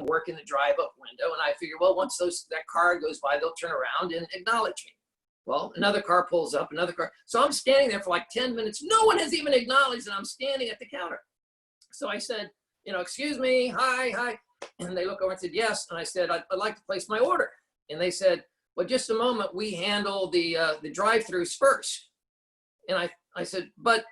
work in the drive-up window, and I figure, well, once that car goes by, they'll turn around and acknowledge me. Well, another car pulls up, another car. So I'm standing there for like 10 minutes. No one has even acknowledged that I'm standing at the counter. So I said, excuse me, hi. And they look over and said, yes. And I said, I'd like to place my order. And they said, well, just a moment, we handle the drive-throughs first. And I said, but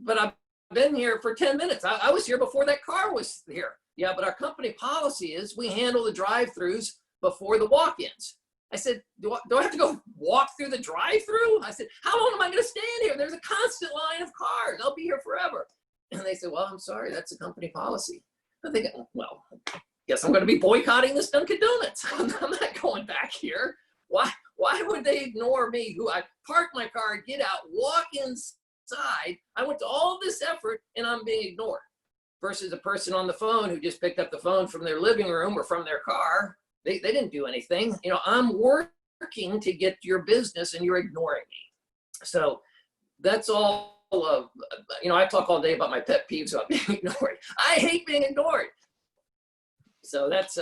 I've been here for 10 minutes. I was here before that car was here. Yeah, but our company policy is we handle the drive-throughs before the walk-ins. I said, do I have to go walk through the drive-through? I said, how long am I going to stand here? There's a constant line of cars. I'll be here forever. And they said, well, I'm sorry, that's a company policy. I'm thinking, well, guess I'm going to be boycotting this Dunkin' Donuts. I'm not going back here. Why would they ignore me, who I parked my car, get out, walk inside? I went to all this effort and I'm being ignored. Versus a person on the phone who just picked up the phone from their living room or from their car. They didn't do anything. I'm working to get your business and you're ignoring me. So that's all of, I talk all day about my pet peeves about being ignored. I hate being ignored. So that's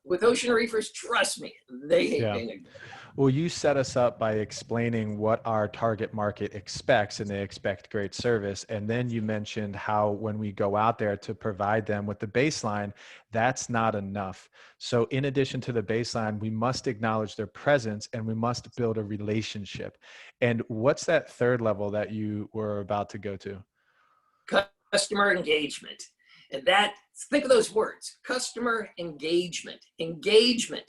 with ocean reefers, trust me, they hate being ignored. Well, you set us up by explaining what our target market expects, and they expect great service. And then you mentioned how when we go out there to provide them with the baseline, that's not enough. So in addition to the baseline, we must acknowledge their presence and we must build a relationship. And what's that third level that you were about to go to? Customer engagement. And think of those words, customer engagement. Engagement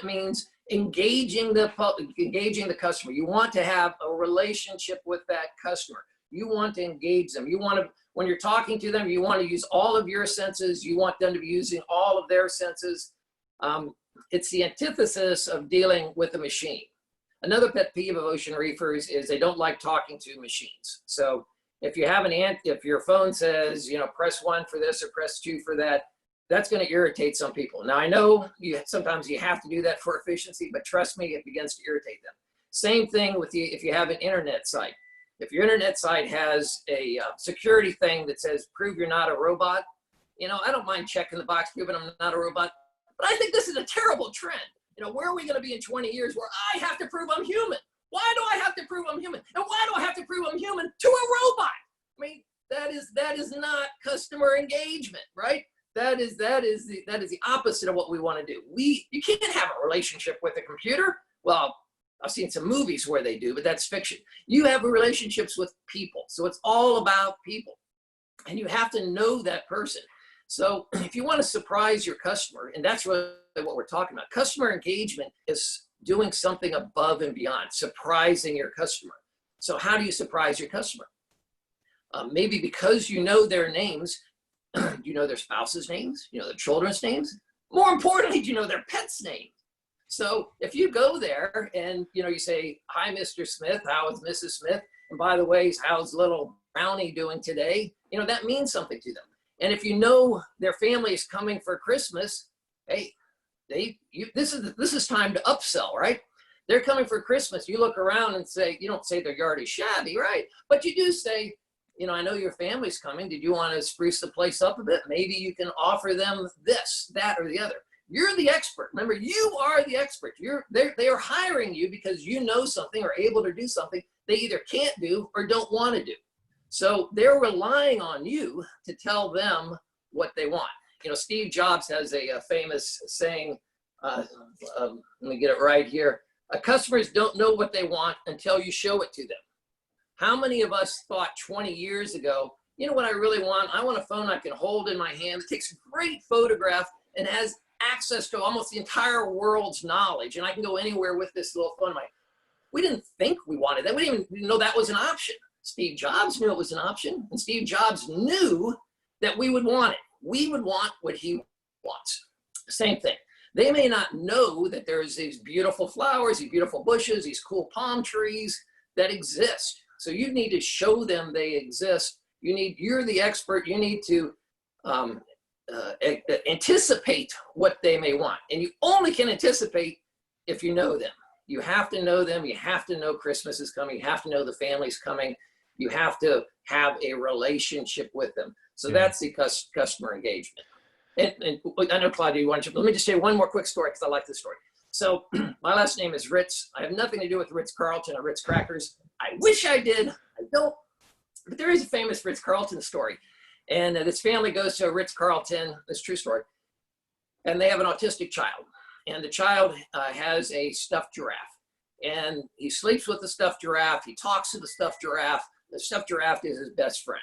means engaging the customer. You want to have a relationship with that customer. You want to engage them. When you're talking to them, you want to use all of your senses. You want them to be using all of their senses. It's the antithesis of dealing with a machine. Another pet peeve of ocean reefers is they don't like talking to machines. So if you have if your phone says, press 1 for this or press 2 for that, that's going to irritate some people. Now I know sometimes you have to do that for efficiency, but trust me, it begins to irritate them. Same thing with if you have an internet site. If your internet site has a security thing that says, prove you're not a robot, I don't mind checking the box, proving I'm not a robot, but I think this is a terrible trend. Where are we going to be in 20 years where I have to prove I'm human? Why do I have to prove I'm human? And why do I have to prove I'm human to a robot? I mean, that is not customer engagement, right? That is the opposite of what we want to do. You can't have a relationship with a computer. Well, I've seen some movies where they do, but that's fiction. You have relationships with people. So it's all about people. And you have to know that person. So if you want to surprise your customer, and that's really what we're talking about, customer engagement is doing something above and beyond, surprising your customer. So how do you surprise your customer? Maybe because you know their names, you know their spouse's names, you know their children's names. More importantly, you know their pet's name. So if you go there and you say, hi, Mr. Smith, how is Mrs. Smith? And by the way, how's little Brownie doing today? That means something to them. And if you know their family is coming for Christmas, hey, this is time to upsell, right? They're coming for Christmas. You look around and say, you don't say their yard is shabby, right? But you do say, I know your family's coming. Did you want to spruce the place up a bit? Maybe you can offer them this, that, or the other. You're the expert. Remember, you are the expert. They are hiring you because you know something or able to do something they either can't do or don't want to do. So they're relying on you to tell them what they want. Steve Jobs has a famous saying, let me get it right here. Customers don't know what they want until you show it to them. How many of us thought 20 years ago, what I really want? I want a phone I can hold in my hand. It takes a great photograph and has access to almost the entire world's knowledge. And I can go anywhere with this little phone. We didn't think we wanted that. We didn't even know that was an option. Steve Jobs knew it was an option. And Steve Jobs knew that we would want it. We would want what he wants. Same thing. They may not know that there's these beautiful flowers, these beautiful bushes, these cool palm trees that exist. So you need to show them they exist. You're the expert. You need to anticipate what they may want. And you only can anticipate if you know them. You have to know them. You have to know Christmas is coming. You have to know the family's coming. You have to have a relationship with them. So Yeah. that's the customer engagement. And I know, Claudia, you want to, let me just say one more quick story because I like this story. So my last name is Ritz. I have nothing to do with Ritz-Carlton or Ritz crackers. I wish I did. I don't. But there is a famous Ritz-Carlton story. And this family goes to a Ritz-Carlton, this true story, and they have an autistic child. And the child has a stuffed giraffe. And he sleeps with the stuffed giraffe. He talks to the stuffed giraffe. The stuffed giraffe is his best friend.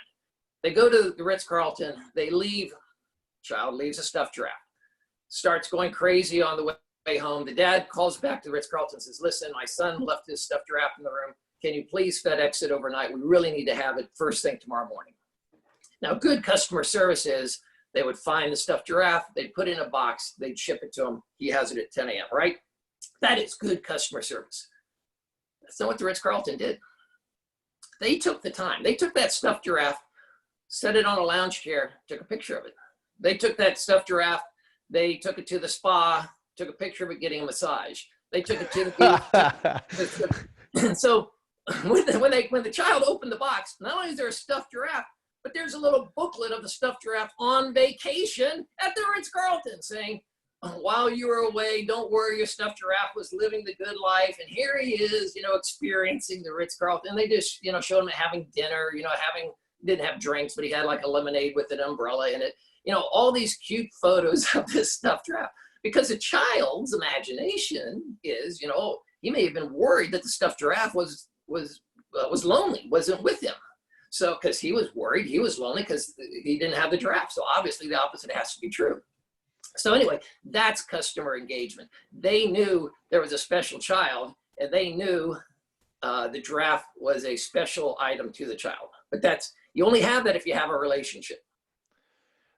They go to the Ritz-Carlton. They leave. Child leaves a stuffed giraffe. Starts going crazy on the way home. The dad calls back to the Ritz-Carlton and says, listen, my son left his stuffed giraffe in the room. Can you please FedEx it overnight? We really need to have it first thing tomorrow morning. Now, good customer service is they would find the stuffed giraffe. They'd put it in a box. They'd ship it to him. He has it at 10 a.m., right? That is good customer service. That's not what the Ritz-Carlton did. They took the time. They took that stuffed giraffe, set it on a lounge chair, took a picture of it. They took that stuffed giraffe, they took it to the spa, took a picture of it getting a massage. They took it to the beach. So when the child opened the box, not only is there a stuffed giraffe, but there's a little booklet of the stuffed giraffe on vacation at the Ritz-Carlton saying, while you were away, don't worry, your stuffed giraffe was living the good life. And here he is, experiencing the Ritz-Carlton. And they just, showed him having dinner, didn't have drinks, but he had like a lemonade with an umbrella in it. All these cute photos of this stuffed giraffe, because a child's imagination is, he may have been worried that the stuffed giraffe was lonely, wasn't with him. So, because he was worried, he was lonely because he didn't have the giraffe. So obviously the opposite has to be true. So anyway, that's customer engagement. They knew there was a special child, and they knew the giraffe was a special item to the child. But you only have that if you have a relationship.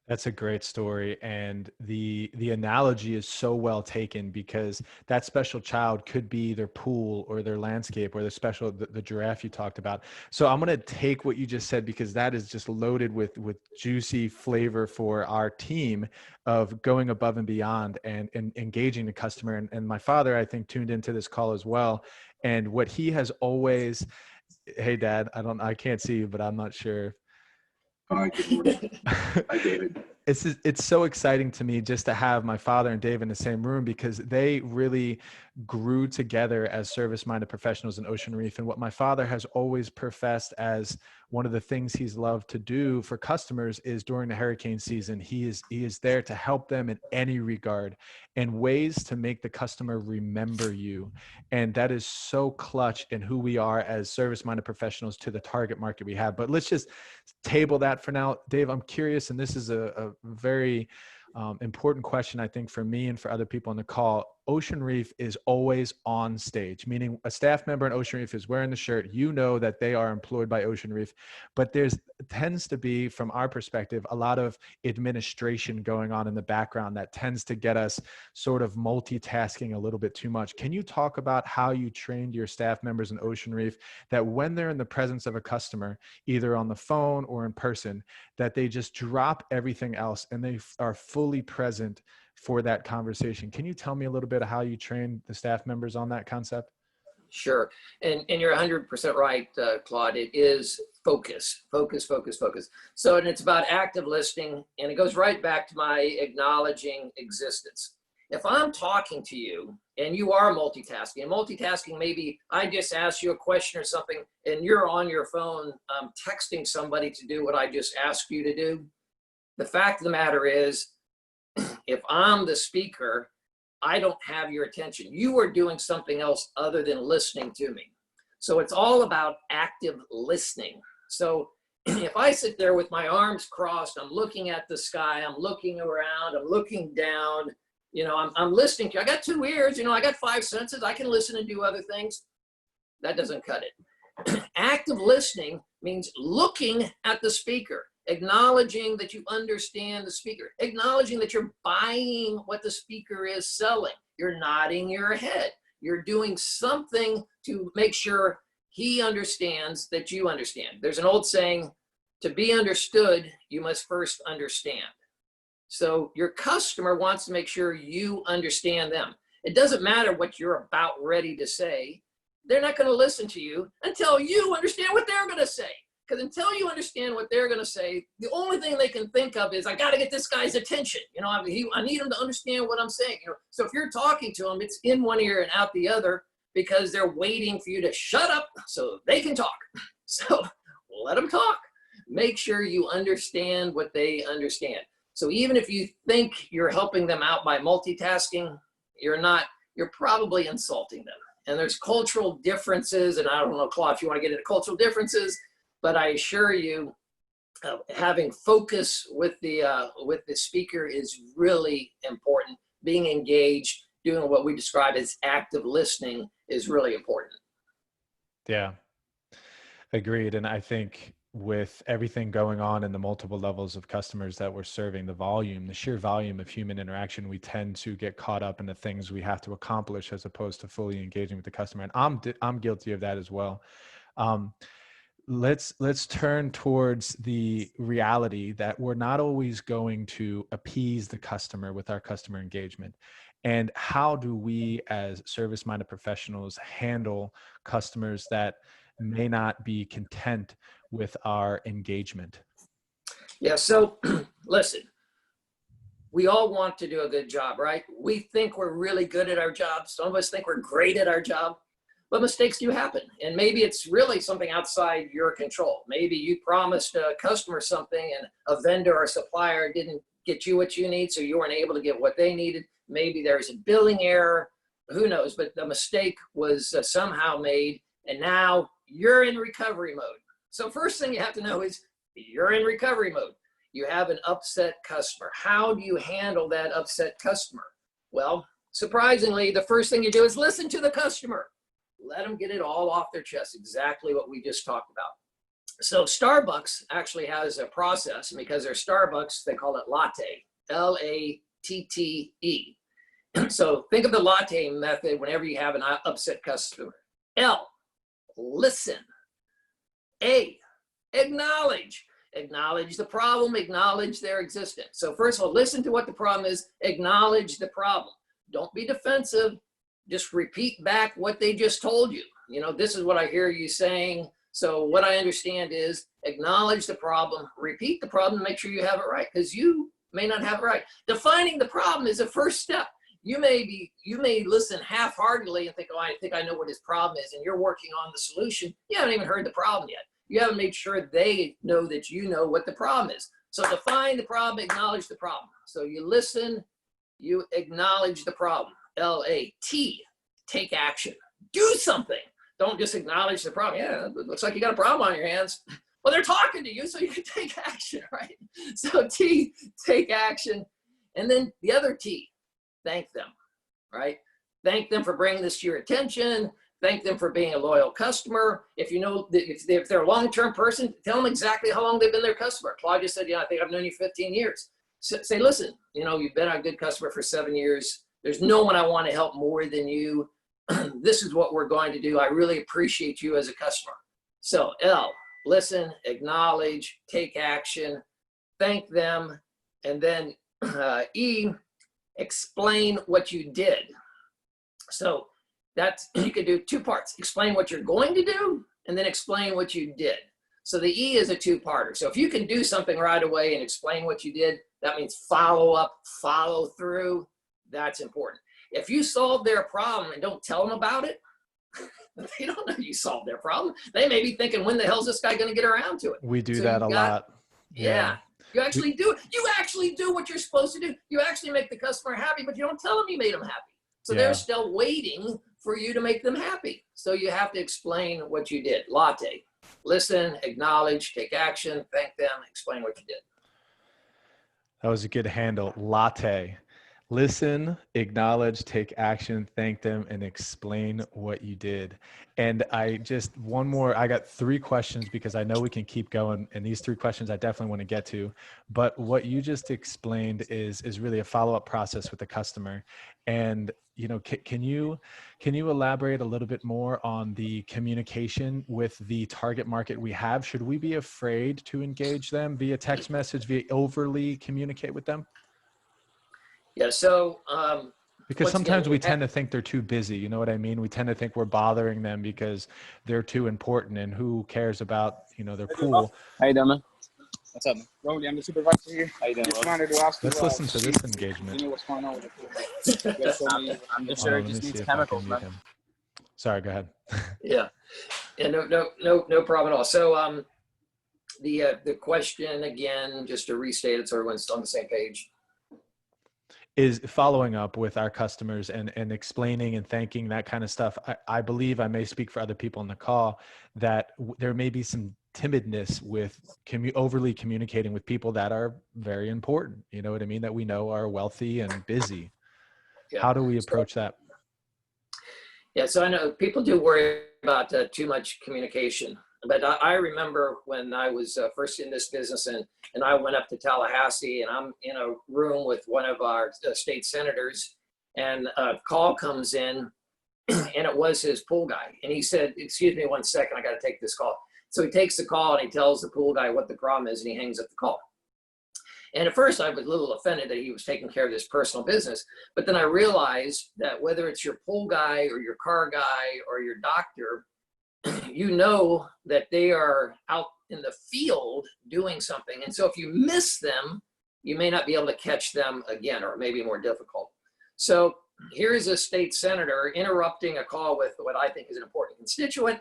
That's a great story. And the analogy is so well taken, because that special child could be their pool or their landscape or the giraffe you talked about. So I'm going to take what you just said, because that is just loaded with juicy flavor for our team of going above and beyond and engaging the customer. And my father, I think, tuned into this call as well. And what he has always, hey Dad, I can't see you, but I'm not sure. Hi, good morning. Hi, David. It's so exciting to me just to have my father and Dave in the same room, because they really grew together as service-minded professionals in Ocean Reef. And what my father has always professed as one of the things he's loved to do for customers is during the hurricane season, he is there to help them in any regard, and ways to make the customer remember you. And that is so clutch in who we are as service-minded professionals to the target market we have. But let's just table that for now. Dave, I'm curious, and this is a very important question, I think, for me and for other people on the call. Ocean Reef is always on stage, meaning a staff member in Ocean Reef is wearing the shirt, that they are employed by Ocean Reef, but tends to be, from our perspective, a lot of administration going on in the background that tends to get us sort of multitasking a little bit too much. Can you talk about how you trained your staff members in Ocean Reef that when they're in the presence of a customer, either on the phone or in person, that they just drop everything else and they are fully present for that conversation? Can you tell me a little bit of how you train the staff members on that concept? Sure. And you're 100% right, Claude. It is focus. So, and it's about active listening, and it goes right back to my acknowledging existence. If I'm talking to you and you are multitasking, maybe I just asked you a question or something and you're on your phone texting somebody to do what I just asked you to do. The fact of the matter is, if I'm the speaker, I don't have your attention. You are doing something else other than listening to me. So it's all about active listening. So if I sit there with my arms crossed, I'm looking at the sky, I'm looking around, I'm looking down, I'm listening to you. I got 2 ears, I got 5 senses. I can listen and do other things. That doesn't cut it. Active listening means looking at the speaker, acknowledging that you understand the speaker, acknowledging that you're buying what the speaker is selling. You're nodding your head. You're doing something to make sure he understands that you understand. There's an old saying, to be understood, you must first understand. So your customer wants to make sure you understand them. It doesn't matter what you're about ready to say. They're not going to listen to you until you understand what they're going to say. Because until you understand what they're going to say, the only thing they can think of is, I got to get this guy's attention. You know, I need him to understand what I'm saying. You know, so if you're talking to them, it's in one ear and out the other, because they're waiting for you to shut up so they can talk. So let them talk. Make sure you understand what they understand. So even if you think you're helping them out by multitasking, you're not. You're probably insulting them. And there's cultural differences, and I don't know, Claude, if you want to get into cultural differences, but I assure you, having focus with the speaker is really important. Being engaged, doing what we describe as active listening is really important. Yeah, agreed. And I think with everything going on in the multiple levels of customers that we're serving, the sheer volume of human interaction, we tend to get caught up in the things we have to accomplish as opposed to fully engaging with the customer. And I'm guilty of that as well. Let's turn towards the reality that we're not always going to appease the customer with our customer engagement. And how do we as service-minded professionals handle customers that may not be content with our engagement? Yeah, so listen, we all want to do a good job, right? We think we're really good at our job. Some of us think we're great at our job, but mistakes do happen. And maybe it's really something outside your control. Maybe you promised a customer something and a vendor or supplier didn't get you what you need, so you weren't able to get what they needed. Maybe there's a billing error, who knows, but the mistake was somehow made, and now you're in recovery mode. So first thing you have to know is you're in recovery mode. You have an upset customer. How do you handle that upset customer? Well, surprisingly, the first thing you do is listen to the customer. Let them get it all off their chest, exactly what we just talked about. So Starbucks actually has a process, and because they're Starbucks, they call it latte, L-A-T-T-E. So think of the latte method whenever you have an upset customer. L, listen. A, acknowledge. Acknowledge the problem, acknowledge their existence. So first of all, listen to what the problem is, acknowledge the problem. Don't be defensive. Just repeat back what they just told you. You know, this is what I hear you saying. So what I understand is acknowledge the problem, repeat the problem, make sure you have it right, because you may not have it right. Defining the problem is the first step. You may listen half-heartedly and think, oh, I think I know what his problem is, and you're working on the solution. You haven't even heard the problem yet. You haven't made sure they know that you know what the problem is. So define the problem, acknowledge the problem. So you listen, you acknowledge the problem. L-A-T, take action. Do something. Don't just acknowledge the problem. Yeah, it looks like you got a problem on your hands. Well, they're talking to you, so you can take action, right? So T, take action. And then the other T, thank them, right? Thank them for bringing this to your attention. Thank them for being a loyal customer. If you know, if they're a long-term person, tell them exactly how long they've been their customer. Claudia said, yeah, I think I've known you 15 years. So say, listen, you know, you've been a good customer for 7 years. There's no one I want to help more than you. This is what we're going to do. I really appreciate you as a customer. So L, listen, acknowledge, take action, thank them, and then E, explain what you did. So that's, you could do two parts. Explain what you're going to do, and then explain what you did. So the E is a two-parter. So if you can do something right away and explain what you did, that means follow up, follow through. That's important. If you solve their problem and don't tell them about it, they don't know you solved their problem. They may be thinking, when the hell is this guy going to get around to it? We do that a lot. Yeah. You actually do. You actually do what you're supposed to do. You actually make the customer happy, but you don't tell them you made them happy. So they're still waiting for you to make them happy. So you have to explain what you did. Latte. Listen, acknowledge, take action, thank them, explain what you did. That was a good handle. Latte. Listen, acknowledge, take action, thank them, and explain what you did. And I got 3 questions because I know we can keep going. And these 3 questions I definitely want to get to. But what you just explained is really a follow-up process with the customer. And, you know, can you elaborate a little bit more on the communication with the target market we have? Should we be afraid to engage them via text message, via overly communicate with them? Yeah, so Because once again, sometimes we tend to think they're too busy. You know what I mean? We tend to think we're bothering them because they're too important, and who cares about, their pool. How you doing, man? What's up, man? Rolly, I'm the supervisor here. How you doing, Let's listen to this engagement. You know what's going on with the pool. I'm just sure it just needs chemicals, man. Sorry, go ahead. Yeah, no problem at all. So the question again, just to restate it so everyone's on the same page, is following up with our customers and explaining and thanking, that kind of stuff. I believe, I may speak for other people on the call, that there may be some timidness with overly communicating with people that are very important. You know what I mean? That we know are wealthy and busy. Yeah. How do we approach that? Yeah, so I know people do worry about too much communication, but I remember when I was first in this business and I went up to Tallahassee, and I'm in a room with one of our state senators, and a call comes in, and it was his pool guy. And he said, "Excuse me 1 second, I got to take this call." So he takes the call and he tells the pool guy what the problem is, and he hangs up the call. And at first I was a little offended that he was taking care of this personal business, but then I realized that whether it's your pool guy or your car guy or your doctor, you know that they are out in the field doing something. And so if you miss them, you may not be able to catch them again, or it may be more difficult. So here is a state senator interrupting a call with what I think is an important constituent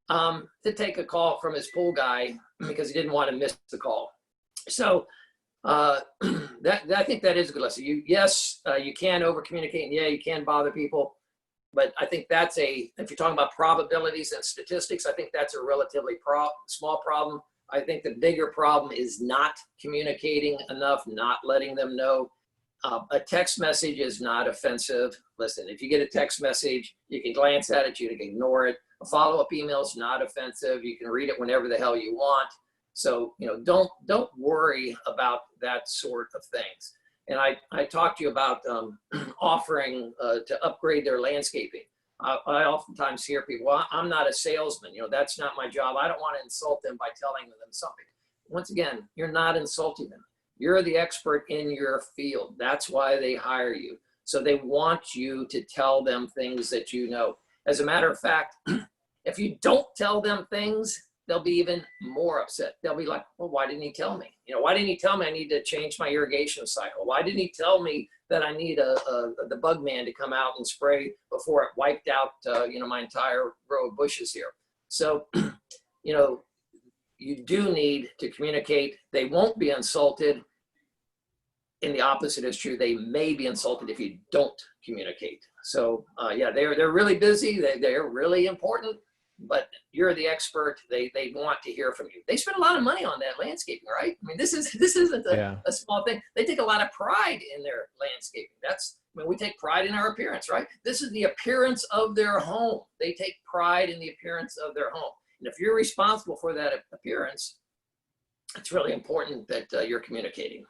to take a call from his pool guy because he didn't want to miss the call. So I think that is a good lesson. You can over communicate, and yeah, you can bother people. But I think if you're talking about probabilities and statistics, I think that's a relatively small problem. I think the bigger problem is not communicating enough, not letting them know. A text message is not offensive. Listen, if you get a text message, you can glance at it, you can ignore it. A follow-up email is not offensive. You can read it whenever the hell you want. So, don't worry about that sort of things. And I talked to you about offering to upgrade their landscaping. I oftentimes hear people, well, I'm not a salesman. That's not my job. I don't want to insult them by telling them something. Once again, you're not insulting them. You're the expert in your field. That's why they hire you. So they want you to tell them things that you know. As a matter of fact, if you don't tell them things, they'll be even more upset. They'll be like, well, why didn't he tell me? Why didn't he tell me I need to change my irrigation cycle? Why didn't he tell me that I need the bug man to come out and spray before it wiped out, my entire row of bushes here? So, you do need to communicate. They won't be insulted. And the opposite is true. They may be insulted if you don't communicate. So, they're really busy. They're really important. But you're the expert. They want to hear from you. They spend a lot of money on that landscaping, right? I mean, this isn't a small thing. They take a lot of pride in their landscaping. We take pride in our appearance, right? This is the appearance of their home. They take pride in the appearance of their home. And if you're responsible for that appearance, it's really important that you're communicating.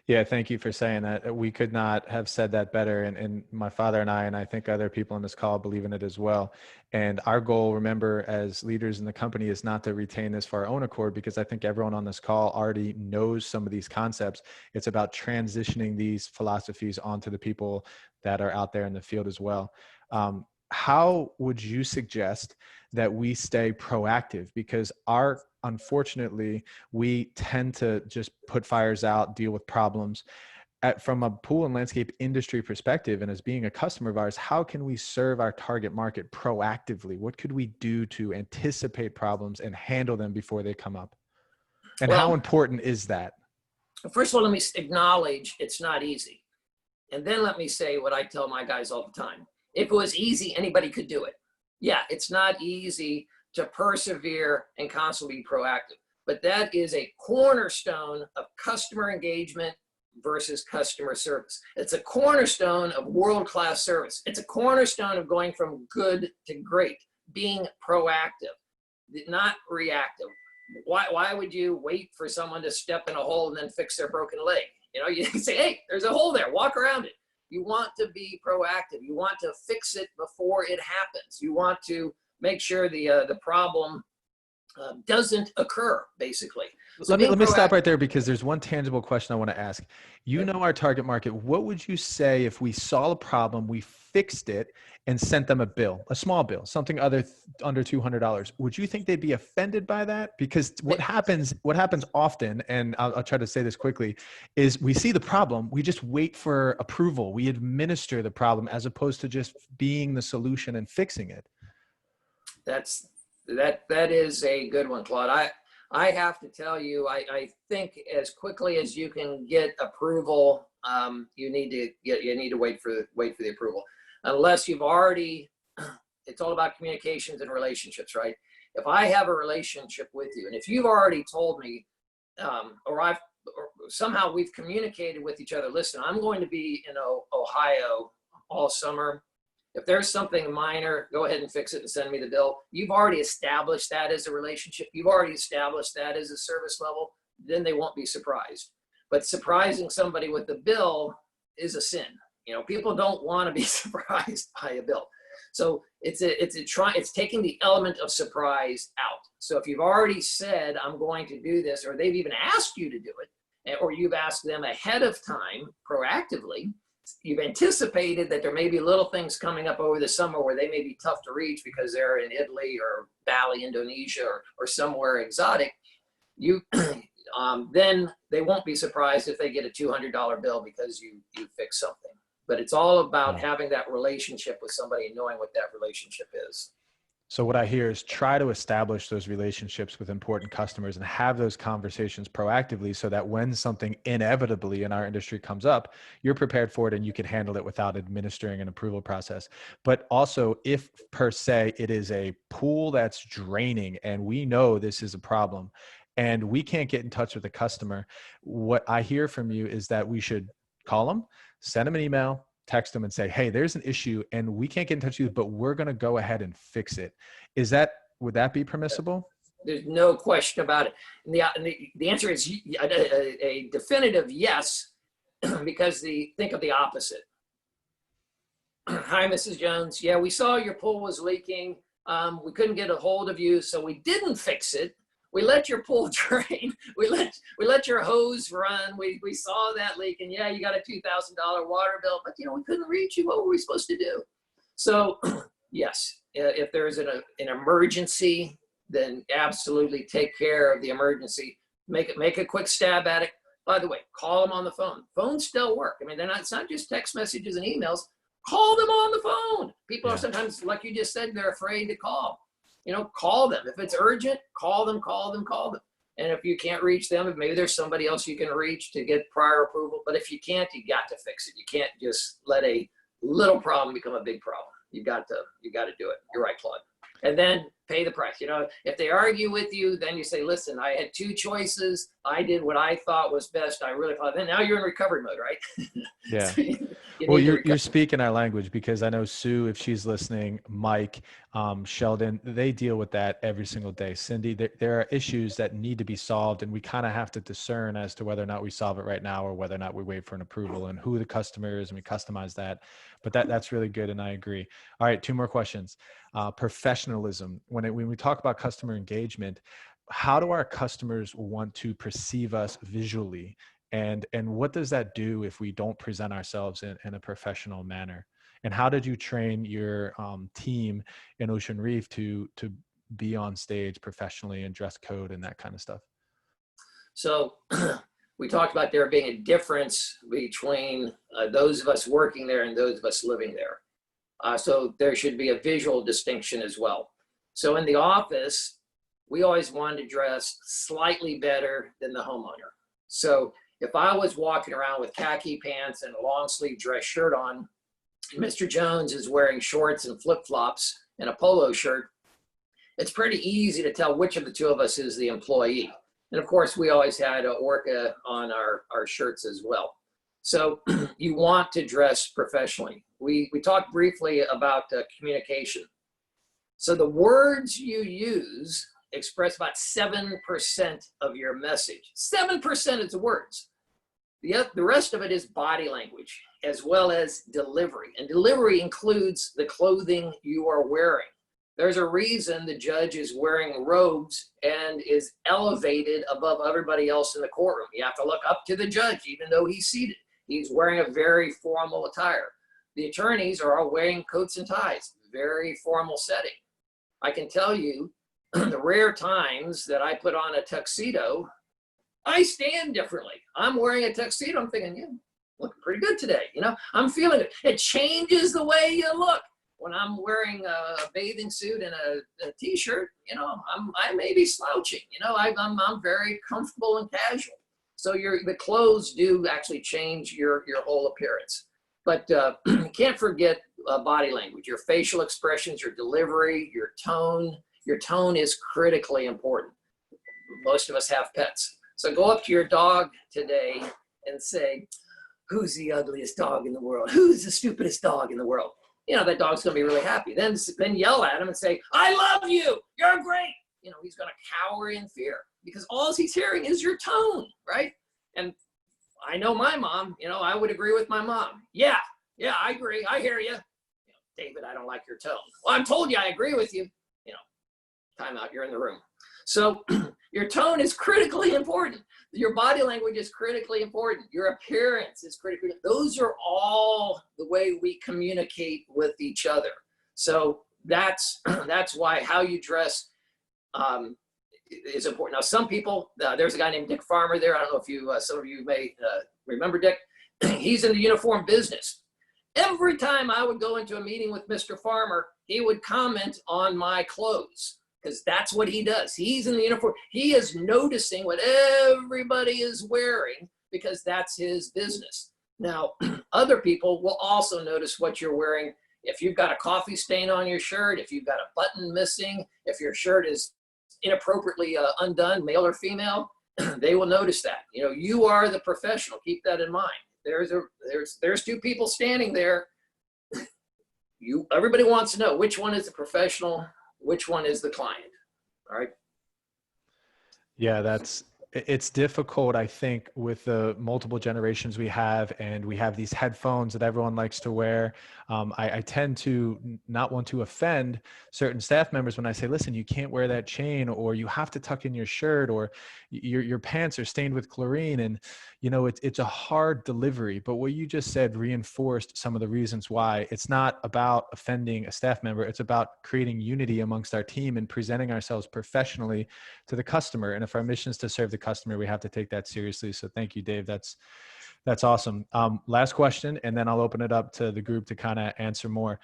Yeah, thank you for saying that. We could not have said that better. And my father and I think other people on this call believe in it as well. And our goal, remember, as leaders in the company, is not to retain this for our own accord, because I think everyone on this call already knows some of these concepts. It's about transitioning these philosophies onto the people that are out there in the field as well. How would you suggest that we stay proactive? Because unfortunately, we tend to just put fires out, deal with problems. From a pool and landscape industry perspective, and as being a customer of ours, how can we serve our target market proactively? What could we do to anticipate problems and handle them before they come up? And how important is that? First of all, let me acknowledge it's not easy. And then let me say what I tell my guys all the time. If it was easy, anybody could do it. Yeah, it's not easy to persevere and constantly be proactive, but that is a cornerstone of customer engagement versus customer service. It's a cornerstone of world-class service. It's a cornerstone of going from good to great, being proactive, not reactive. Why would you wait for someone to step in a hole and then fix their broken leg? You can say, hey, there's a hole there, walk around it. You want to be proactive. You want to fix it before it happens. You want to make sure the problem doesn't occur, basically. So Let me stop proactive. right there because there's one tangible question I want to ask. You know our target market. What would you say if we saw a problem, we fixed it, and sent them a bill, a small bill, something under $200? Would you think they'd be offended by that? Because what happens often, and I'll try to say this quickly, is we see the problem, we just wait for approval, we administer the problem as opposed to just being the solution and fixing it. That is a good one, Claude. I have to tell you, I think as quickly as you can get approval, you need to wait for the approval, unless you've already. It's all about communications and relationships, right? If I have a relationship with you, and if you've already told me, or somehow we've communicated with each other, listen, I'm going to be in Ohio all summer. If there's something minor, go ahead and fix it and send me the bill. You've already established that as a relationship. You've already established that as a service level. Then they won't be surprised. But surprising somebody with the bill is a sin. People don't want to be surprised by a bill. So it's taking the element of surprise out. So if you've already said, I'm going to do this, or they've even asked you to do it, or you've asked them ahead of time proactively, you've anticipated that there may be little things coming up over the summer where they may be tough to reach because they're in Italy or Bali, Indonesia, or somewhere exotic, then they won't be surprised if they get a $200 bill because you fix something. But it's all about having that relationship with somebody and knowing what that relationship is. So what I hear is try to establish those relationships with important customers and have those conversations proactively so that when something inevitably in our industry comes up, you're prepared for it and you can handle it without administering an approval process. But also if per se it is a pool that's draining and we know this is a problem and we can't get in touch with the customer, what I hear from you is that we should call them, send them an email, text them and say, hey, there's an issue and we can't get in touch with you, but we're going to go ahead and fix it. Would that be permissible? There's no question about it. And the answer is a definitive yes, because think of the opposite. Hi, Mrs. Jones. Yeah, we saw your pool was leaking. We couldn't get a hold of you, so we didn't fix it. We let your pool drain. We let your hose run. We saw that leak, and yeah, you got a $2,000 water bill, but we couldn't reach you. What were we supposed to do? So yes, if there's an emergency, then absolutely take care of the emergency. Make a quick stab at it. By the way, call them on the phone. Phones still work. I mean, it's not just text messages and emails. Call them on the phone. People are sometimes, like you just said, they're afraid to call. Call them. If it's urgent, call them. And if you can't reach them, maybe there's somebody else you can reach to get prior approval. But if you can't, you got to fix it. You can't just let a little problem become a big problem. You got to do it. You're right, Claude. And then pay the price. If they argue with you, then you say, listen, I had two choices. I did what I thought was best. I really thought, then now you're in recovery mode, right? Yeah. So you're speaking our language, because I know Sue, if she's listening, Mike, Sheldon, they deal with that every single day. Cindy, there are issues that need to be solved, and we kind of have to discern as to whether or not we solve it right now or whether or not we wait for an approval and who the customer is, and we customize that. But that's really good, and I agree. All right, two more questions. Professionalism. When we talk about customer engagement, how do our customers want to perceive us visually? And what does that do if we don't present ourselves in a professional manner? And how did you train your team in Ocean Reef to be on stage professionally and dress code and that kind of stuff? So we talked about there being a difference between those of us working there and those of us living there. So there should be a visual distinction as well. So in the office, we always wanted to dress slightly better than the homeowner. So if I was walking around with khaki pants and a long sleeve dress shirt on, and Mr. Jones is wearing shorts and flip-flops and a polo shirt, it's pretty easy to tell which of the two of us is the employee. And of course, we always had Orca on our shirts as well. So you want to dress professionally. We talked briefly about communication. So the words you use express about 7% of your message. 7% is the words. The rest of it is body language, as well as delivery. And delivery includes the clothing you are wearing. There's a reason the judge is wearing robes and is elevated above everybody else in the courtroom. You have to look up to the judge, even though he's seated. He's wearing a very formal attire. The attorneys are all wearing coats and ties, very formal setting. I can tell you the rare times that I put on a tuxedo, I stand differently. I'm wearing a tuxedo. I'm thinking, yeah, looking pretty good today. You know, I'm feeling it. It changes the way you look. When I'm wearing a bathing suit and a t-shirt, you know, I may be slouching. You know, I'm very comfortable and casual. So the clothes do actually change your whole appearance. But you can't forget body language, your facial expressions, your delivery, your tone. Your tone is critically important. Most of us have pets. So go up to your dog today and say, who's the ugliest dog in the world? Who's the stupidest dog in the world? You know, that dog's gonna be really happy. Then yell at him and say, I love you, you're great. You know, he's gonna cower in fear because all he's hearing is your tone, right? And I know my mom, you know, I would agree with my mom. Yeah, I agree, I hear you. David, I don't like your tone. Well, I'm told you I agree with you. You know, time out, you're in the room. So your tone is critically important. Your body language is critically important. Your appearance is critically. Those are all the way we communicate with each other. So that's why how you dress is important. Now, some people, there's a guy named Dick Farmer there. I don't know if you, some of you may remember Dick. He's in the uniform business. Every time I would go into a meeting with Mr. Farmer, he would comment on my clothes. Because that's what he does. He's in the uniform. He is noticing what everybody is wearing because that's his business. Now, other people will also notice what you're wearing. If you've got a coffee stain on your shirt, if you've got a button missing, if your shirt is inappropriately undone, male or female, they will notice that. You know, you are the professional. Keep that in mind. There's two people standing there. Everybody wants to know which one is the professional, which one is the client. All right. Yeah, it's difficult, I think, with the multiple generations we have, and we have these headphones that everyone likes to wear. I tend to not want to offend certain staff members when I say, listen, you can't wear that chain, or you have to tuck in your shirt, or your pants are stained with chlorine. And, you know, it's a hard delivery, but what you just said reinforced some of the reasons why. It's not about offending a staff member. It's about creating unity amongst our team and presenting ourselves professionally to the customer. And if our mission is to serve the customer, we have to take that seriously. So thank you, Dave. That's awesome. Last question, and then I'll open it up to the group to kind of answer more.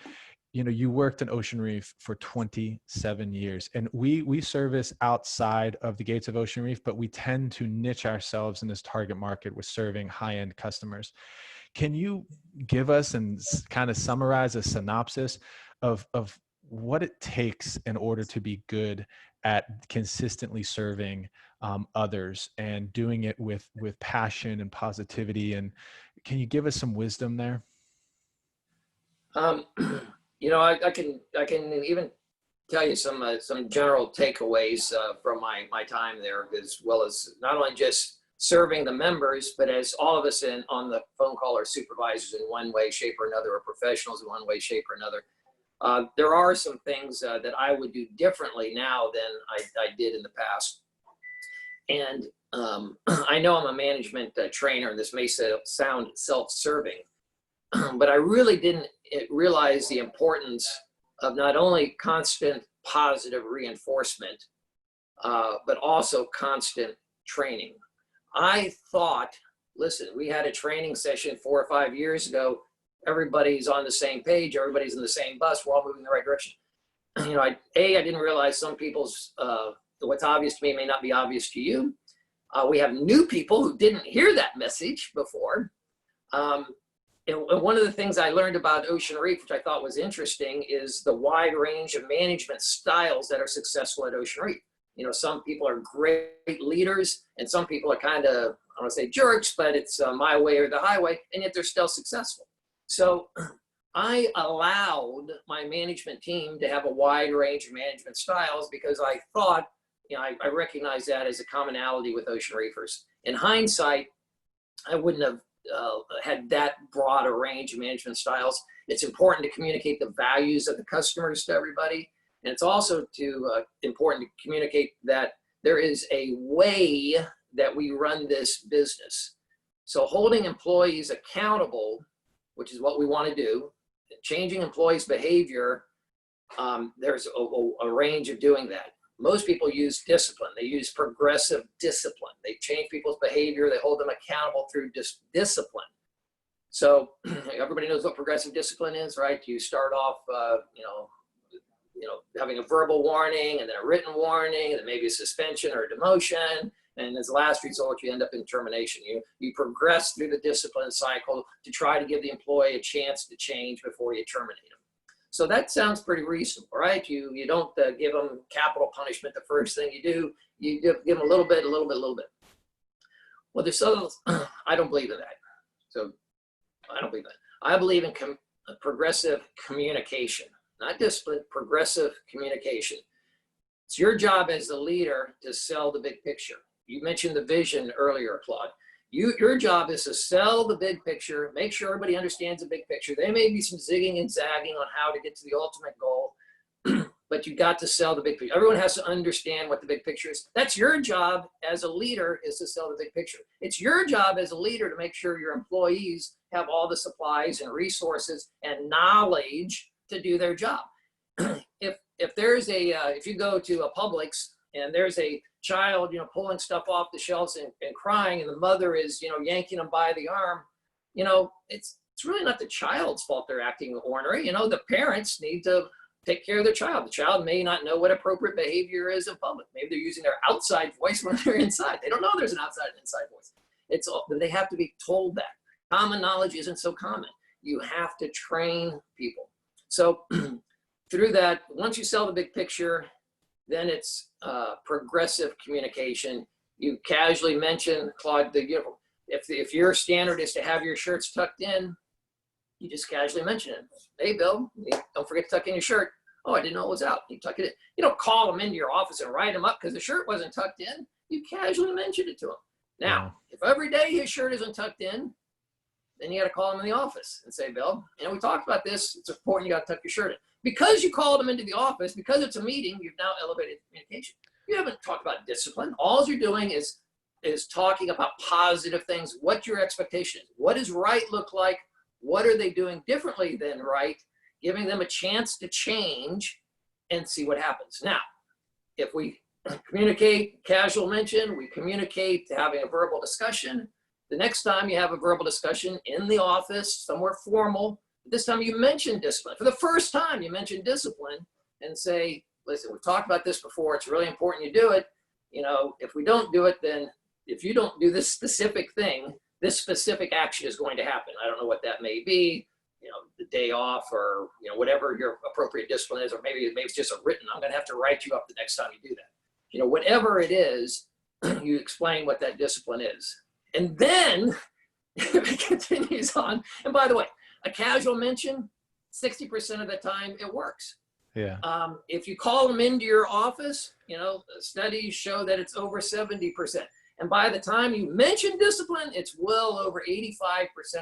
You know, you worked in Ocean Reef for 27 years, and we service outside of the gates of Ocean Reef, but we tend to niche ourselves in this target market with serving high-end customers. Can you give us and kind of summarize a synopsis of what it takes in order to be good at consistently serving others and doing it with passion and positivity? And can you give us some wisdom there? You know, I can even tell you some general takeaways from my time there, as well as not only just serving the members, but as all of us on the phone call are supervisors in one way, shape, or another, or professionals in one way, shape, or another. There are some things that I would do differently now than I did in the past. And I know I'm a management trainer, and this may sound self-serving, but I really didn't realize the importance of not only constant positive reinforcement, but also constant training. I thought, listen, we had a training session 4 or 5 years ago. Everybody's on the same page. Everybody's in the same bus. We're all moving in the right direction. You know, I didn't realize some people's, what's obvious to me may not be obvious to you. We have new people who didn't hear that message before. And one of the things I learned about Ocean Reef, which I thought was interesting, is the wide range of management styles that are successful at Ocean Reef. You know, some people are great leaders, and some people are kind of, I don't want to say jerks, but it's my way or the highway, and yet they're still successful. So I allowed my management team to have a wide range of management styles because I thought, you know, I recognize that as a commonality with Ocean Reefers. In hindsight, I wouldn't have had that broad a range of management styles. It's important to communicate the values of the customers to everybody. And it's also important to communicate that there is a way that we run this business. So holding employees accountable, which is what we want to do, changing employees' behavior, there's a range of doing that. Most people use discipline. They use progressive discipline. They change people's behavior. They hold them accountable through discipline. So everybody knows what progressive discipline is, right? You start off, having a verbal warning, and then a written warning, and then maybe a suspension or a demotion. And as a last result, you end up in termination. You progress through the discipline cycle to try to give the employee a chance to change before you terminate them. So that sounds pretty reasonable, right? You don't give them capital punishment the first thing you do. You give them a little bit. Well, there's I don't believe in that. So I don't believe that. I believe in progressive communication, not discipline, progressive communication. It's your job as the leader to sell the big picture. You mentioned the vision earlier, Claude. Your job is to sell the big picture, make sure everybody understands the big picture. There may be some zigging and zagging on how to get to the ultimate goal, but you got to sell the big picture. Everyone has to understand what the big picture is. That's your job as a leader, is to sell the big picture. It's your job as a leader to make sure your employees have all the supplies and resources and knowledge to do their job. If you go to a Publix and there's a child, pulling stuff off the shelves and crying, and the mother is, yanking them by the arm, it's really not the child's fault they're acting ornery. The parents need to take care of their child. The child may not know what appropriate behavior is in public. Maybe they're using their outside voice when they're inside. They don't know there's an outside and inside voice. They have to be told that. Common knowledge isn't so common. You have to train people. So through that, once you sell the big picture, then it's progressive communication. You casually mention, Claude, if your standard is to have your shirts tucked in, you just casually mention it. Hey, Bill, don't forget to tuck in your shirt. Oh, I didn't know it was out. You tuck it in. You don't call them into your office and write them up because the shirt wasn't tucked in. You casually mention it to them. Now, if every day his shirt isn't tucked in, then you got to call him in the office and say, Bill, we talked about this. It's important. You got to tuck your shirt in. Because you called him into the office, because it's a meeting, you've now elevated communication. You haven't talked about discipline. All you're doing is talking about positive things. What your expectation is. What does right look like? What are they doing differently than right? Giving them a chance to change and see what happens. Now, if we communicate, casual mention, we communicate having a verbal discussion. The next time you have a verbal discussion in the office, somewhere formal, this time you mention discipline. For the first time, you mention discipline and say, listen, we've talked about this before. It's really important you do it. If we don't do it, then if you don't do this specific thing, this specific action is going to happen. I don't know what that may be, the day off or, whatever your appropriate discipline is, or maybe it's just a written, I'm going to have to write you up the next time you do that. Whatever it is, you explain what that discipline is. And then it continues on. And by the way, a casual mention, 60% of the time it works. Yeah. If you call them into your office, studies show that it's over 70%. And by the time you mention discipline, it's well over 85%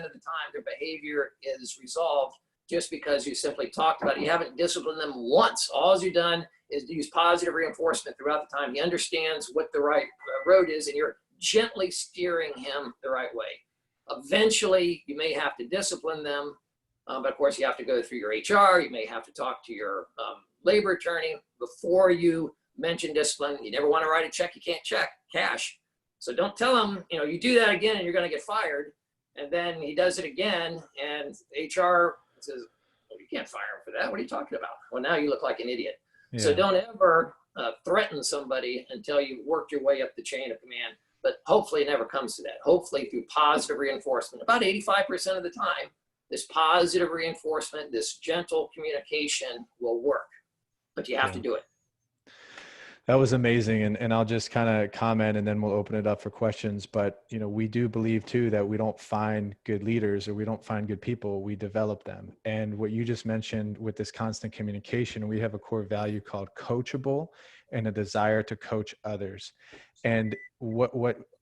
of the time their behavior is resolved just because you simply talked about it. You haven't disciplined them once. All you've done is use positive reinforcement throughout the time. He understands what the right road is, and you're gently steering him the right way. Eventually, you may have to discipline them, but of course, you have to go through your HR. You may have to talk to your labor attorney before you mention discipline. You never want to write a check you can't cash. So don't tell him, you do that again and you're going to get fired. And then he does it again, and HR says, well, you can't fire him for that. What are you talking about? Well, now you look like an idiot. Yeah. So don't ever threaten somebody until you've worked your way up the chain of command. But hopefully it never comes to that. Hopefully through positive reinforcement, about 85% of the time, this positive reinforcement, this gentle communication will work. But you have to do it. That was amazing. And I'll just kind of comment and then we'll open it up for questions. But, we do believe too that we don't find good leaders or we don't find good people, we develop them. And what you just mentioned with this constant communication, we have a core value called coachable and a desire to coach others. And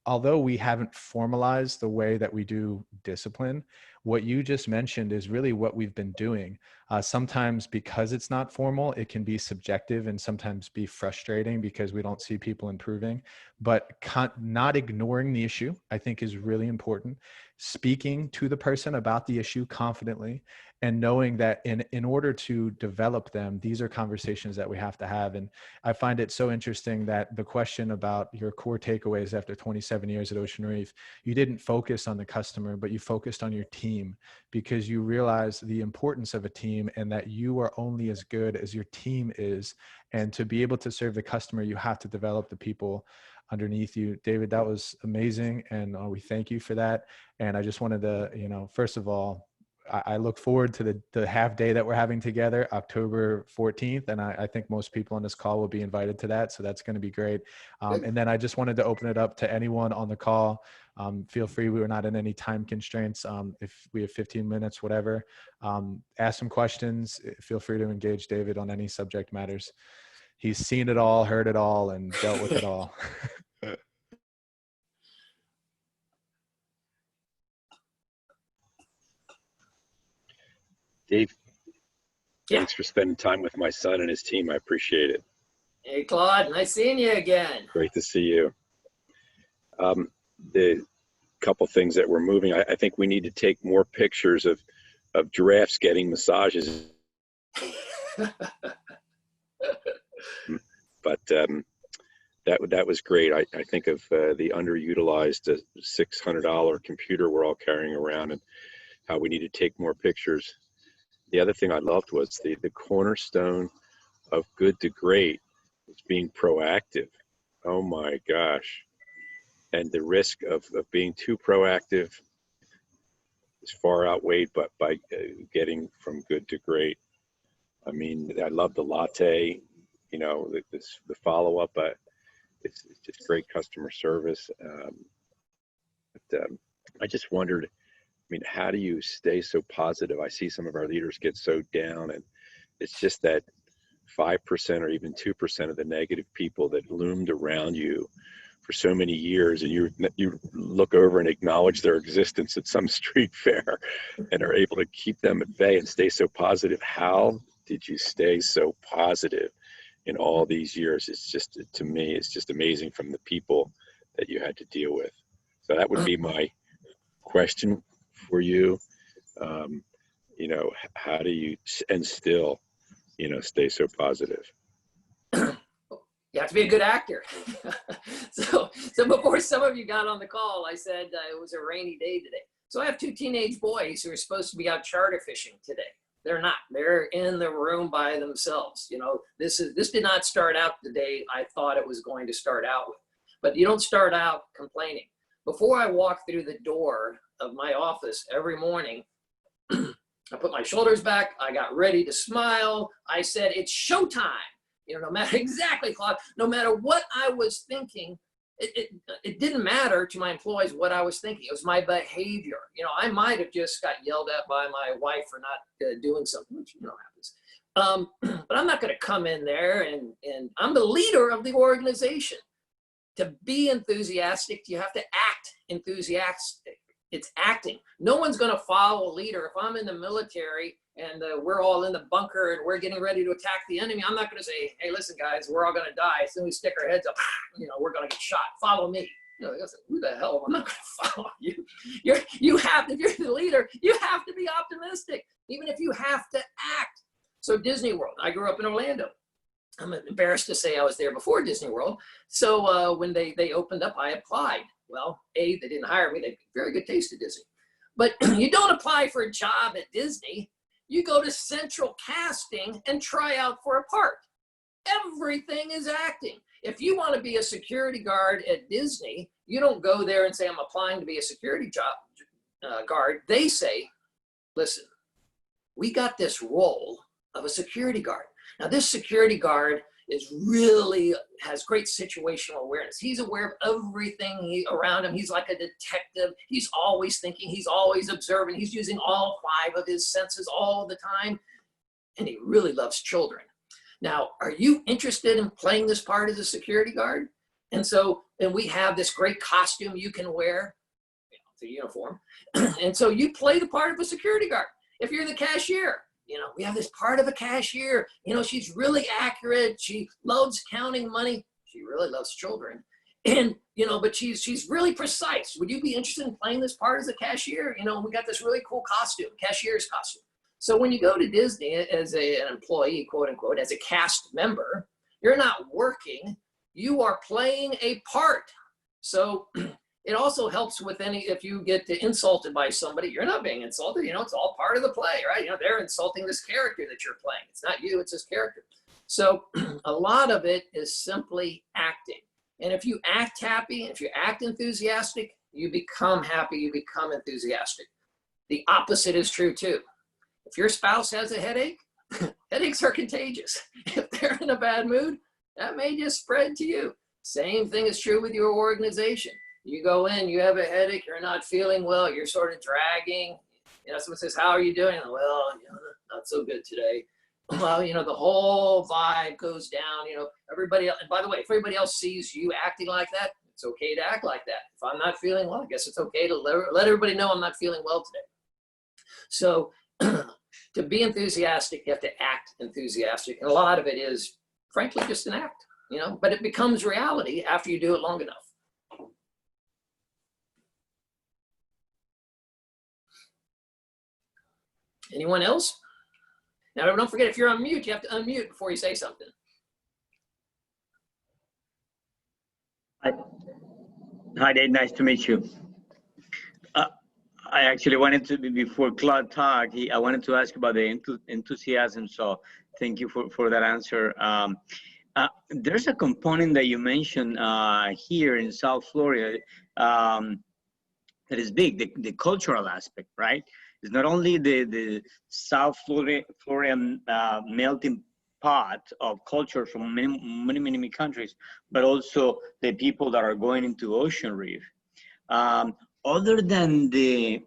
although we haven't formalized the way that we do discipline, what you just mentioned is really what we've been doing. Sometimes because it's not formal, it can be subjective and sometimes be frustrating because we don't see people improving. But not ignoring the issue, I think, is really important. Speaking to the person about the issue confidently, and knowing that in order to develop them, these are conversations that we have to have. And I find it so interesting that the question about your core takeaways after 27 years at Ocean Reef, you didn't focus on the customer, but you focused on your team, because you realize the importance of a team and that you are only as good as your team is. And to be able to serve the customer, you have to develop the people underneath you. David, that was amazing. And we thank you for that. And I just wanted to, first of all, I look forward to the half day that we're having together, October 14th. And I think most people on this call will be invited to that. So that's going to be great. And then I just wanted to open it up to anyone on the call. Feel free. We were not in any time constraints. If we have 15 minutes, whatever, ask some questions. Feel free to engage David on any subject matters. He's seen it all, heard it all, and dealt with it all. Dave, Yeah. thanks for spending time with my son and his team. I appreciate it. Hey, Claude, nice seeing you again. Great to see you. The couple things that we're moving, I think we need to take more pictures of giraffes getting massages. But that was great. I think of the underutilized $600 computer we're all carrying around and how we need to take more pictures. The other thing I loved was the cornerstone of good to great is being proactive. Oh my gosh. And the risk of being too proactive is far outweighed by getting from good to great. I mean, I love the latte, the follow-up, it's just great customer service. But I just wondered, how do you stay so positive? I see some of our leaders get so down, and it's just that 5% or even 2% of the negative people that loomed around you for so many years, and you look over and acknowledge their existence at some street fair and are able to keep them at bay and stay so positive. How did you stay so positive in all these years? It's just, to me, it's just amazing from the people that you had to deal with. So that would be my question for you. How do you, and still, stay so positive? You have to be a good actor. So before some of you got on the call, I said it was a rainy day today. So I have 2 teenage boys who are supposed to be out charter fishing today. They're not. They're in the room by themselves. This did not start out the day I thought it was going to start out with. But you don't start out complaining. Before I walk through the door of my office every morning, I put my shoulders back. I got ready to smile. I said, it's showtime. No matter exactly, Claude, no matter what I was thinking, it didn't matter to my employees what I was thinking. It was my behavior. I might have just got yelled at by my wife for not doing something, which happens. But I'm not going to come in there and I'm the leader of the organization. To be enthusiastic, you have to act enthusiastic. It's acting. No one's going to follow a leader. If I'm in the military and we're all in the bunker and we're getting ready to attack the enemy, I'm not going to say, hey, listen, guys, we're all going to die. As soon as we stick our heads up, we're going to get shot. Follow me. Who the hell? I'm not going to follow you. If you're the leader, you have to be optimistic, even if you have to act. So Disney World, I grew up in Orlando. I'm embarrassed to say I was there before Disney World. So when they opened up, I applied. Well, they didn't hire me. They had very good taste at Disney. But you don't apply for a job at Disney. You go to central casting and try out for a part. Everything is acting. If you want to be a security guard at Disney, you don't go there and say, I'm applying to be a security guard. They say, listen, we got this role of a security guard. Now, this security guard has great situational awareness. He's aware of everything around him. He's like a detective. He's always thinking. He's always observing. He's using all 5 of his senses all the time. And he really loves children. Now, are you interested in playing this part as a security guard? And we have this great costume you can wear, the uniform. And so you play the part of a security guard. If you're the cashier, you know, we have this part of a cashier, you know, she's really accurate. She loves counting money. She really loves children. And, you know, but she's really precise. Would you be interested in playing this part as a cashier? You know, we got this really cool costume, cashier's costume. So when you go to Disney as an employee, quote unquote, as a cast member, you're not working, you are playing a part. So it also helps with if you get insulted by somebody, you're not being insulted, you know, it's all part of the play, right? You know, they're insulting this character that you're playing. It's not you, it's this character. So a lot of it is simply acting. And if you act happy, if you act enthusiastic, you become happy, you become enthusiastic. The opposite is true too. If your spouse has a headache, headaches are contagious. If they're in a bad mood, that may just spread to you. Same thing is true with your organization. You go in, you have a headache, you're not feeling well, you're sort of dragging. You know, someone says, how are you doing? Well, you know, not so good today. Well, you know, the whole vibe goes down, you know, everybody else, and by the way, if everybody else sees you acting like that, it's okay to act like that. If I'm not feeling well, I guess it's okay to let everybody know I'm not feeling well today. So to be enthusiastic, you have to act enthusiastic. And a lot of it is, frankly, just an act, you know, but it becomes reality after you do it long enough. Anyone else? Now, don't forget, if you're on mute, you have to unmute before you say something. Hi, Dave. Nice to meet you. I actually wanted to, before Claude talked, I wanted to ask about the enthusiasm. So thank you for that answer. There's a component that you mentioned here in South Florida that is big, the cultural aspect, right? It's not only the South Florida melting pot of culture from many countries, but also the people that are going into Ocean Reef. Other than the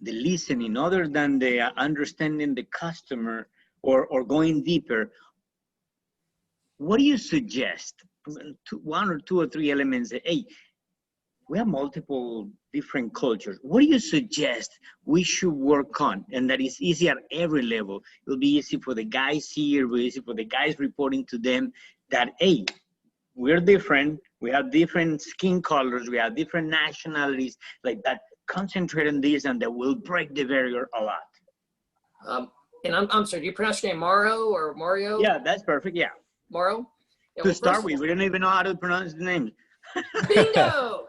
listening, other than the understanding the customer or going deeper, what do you suggest? One or two or three elements that, hey, we have multiple different cultures. What do you suggest we should work on? And that is easy at every level. It'll be easy for the guys here, it'll be easy for the guys reporting to them that, hey, we're different. We have different skin colors. We have different nationalities, like that. Concentrate on this, and that will break the barrier a lot. And I'm sorry, do you pronounce your name Mauro or Mario? Yeah, that's perfect. Yeah. Mauro? Yeah, to start with, we don't even know how to pronounce the name. Bingo!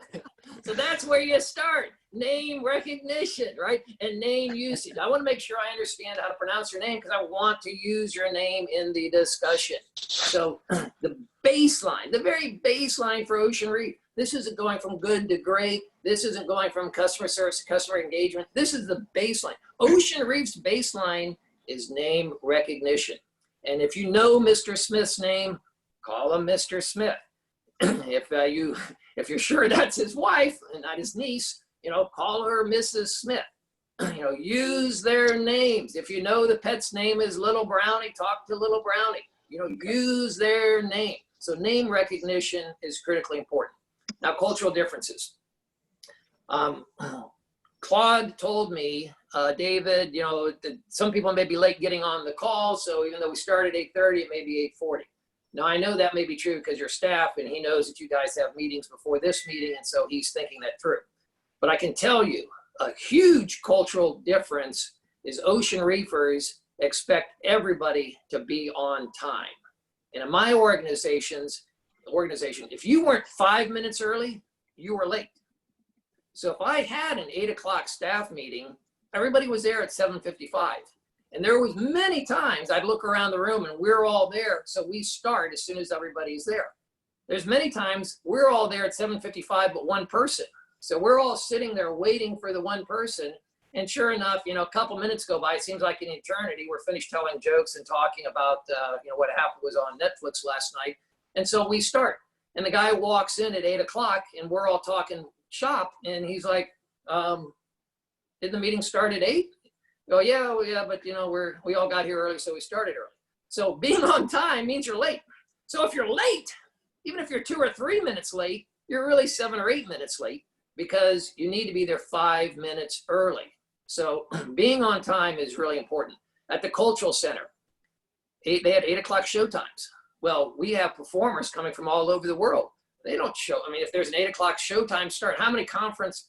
So that's where you start. Name recognition, right? And name usage. I want to make sure I understand how to pronounce your name because I want to use your name in the discussion. So the baseline, the very baseline for Ocean Reef, this isn't going from good to great. This isn't going from customer service to customer engagement. This is the baseline. Ocean Reef's baseline is name recognition. And if you know Mr. Smith's name, call him Mr. Smith. If you're sure that's his wife and not his niece, you know, call her Mrs. Smith. You know, use their names. If you know the pet's name is Little Brownie, talk to Little Brownie. You know, use their name. So name recognition is critically important. Now, cultural differences. Claude told me, David, you know, some people may be late getting on the call. So even though we start at 8:30, it may be 8:40. Now, I know that may be true because you're staff and he knows that you guys have meetings before this meeting. And so he's thinking that through. But I can tell you a huge cultural difference is Ocean Reefers expect everybody to be on time. And in my organization, if you weren't 5 minutes early, you were late. So if I had an 8 o'clock staff meeting, everybody was there at 7:55. And there was many times I'd look around the room and we're all there. So we start as soon as everybody's there. There's many times we're all there at 7:55, but one person. So we're all sitting there waiting for the one person. And sure enough, you know, a couple minutes go by, it seems like an eternity. We're finished telling jokes and talking about, you know, what happened was on Netflix last night. And so we start. And the guy walks in at 8 o'clock and we're all talking shop. And he's like, did the meeting start at 8? Oh, yeah, but you know, we all got here early, so we started early. So being on time means you're late. So if you're late, even if you're 2 or 3 minutes late, you're really 7 or 8 minutes late because you need to be there 5 minutes early. So being on time is really important. At the Cultural Center, they had 8 o'clock show times. Well, we have performers coming from all over the world. They don't show. I mean, if there's an 8 o'clock showtime start, how many concerts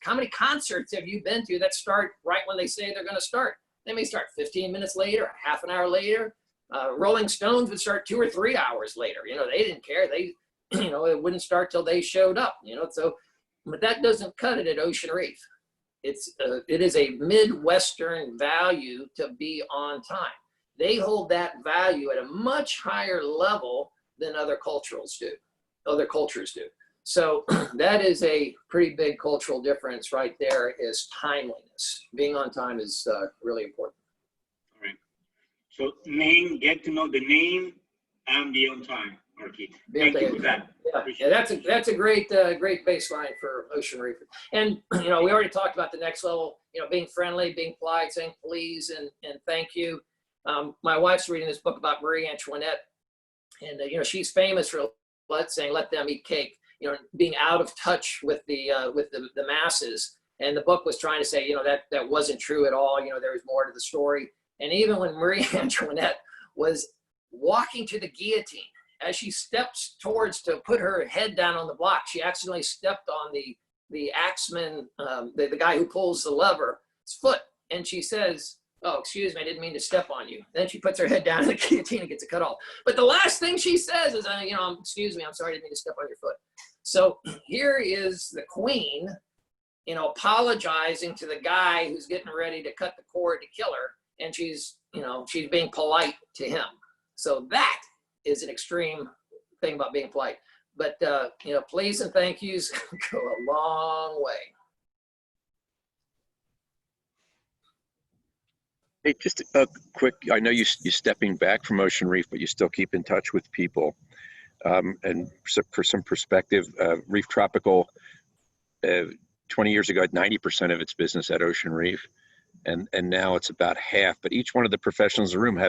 have you been to that start right when they say they're going to start? They may start 15 minutes later, half an hour later. Rolling Stones would start 2 or 3 hours later. You know, they didn't care. They, you know, it wouldn't start till they showed up. You know, so, but that doesn't cut it at Ocean Reef. It is a Midwestern value to be on time. They hold that value at a much higher level than other cultures do. So that is a pretty big cultural difference right there, is timeliness. Being on time is really important. All right. So get to know the name and be on time, Marquis. Thank you for that. Yeah, that's a great great baseline for Ocean Reef. And you know, we already talked about the next level. You know, being friendly, being polite, saying please and thank you. My wife's reading this book about Marie Antoinette, and you know, she's famous for saying let them eat cake. You know, being out of touch with the masses. And the book was trying to say, you know, that wasn't true at all. You know, there was more to the story. And even when Marie Antoinette was walking to the guillotine, as she steps towards to put her head down on the block, she accidentally stepped on the axeman, the guy who pulls the lever's foot. And she says, oh, excuse me, I didn't mean to step on you. Then she puts her head down in the guillotine and gets it cut off. But the last thing she says is, you know, excuse me, I'm sorry, I didn't mean to step on your foot. So here is the queen, you know, apologizing to the guy who's getting ready to cut the cord to kill her. And she's, you know, she's being polite to him. So that is an extreme thing about being polite. But, you know, please and thank yous go a long way. Hey, just a quick, I know you're stepping back from Ocean Reef, but you still keep in touch with people. And so for some perspective, Reef Tropical, 20 years ago, had 90% of its business at Ocean Reef. And now it's about half, but each one of the professionals in the room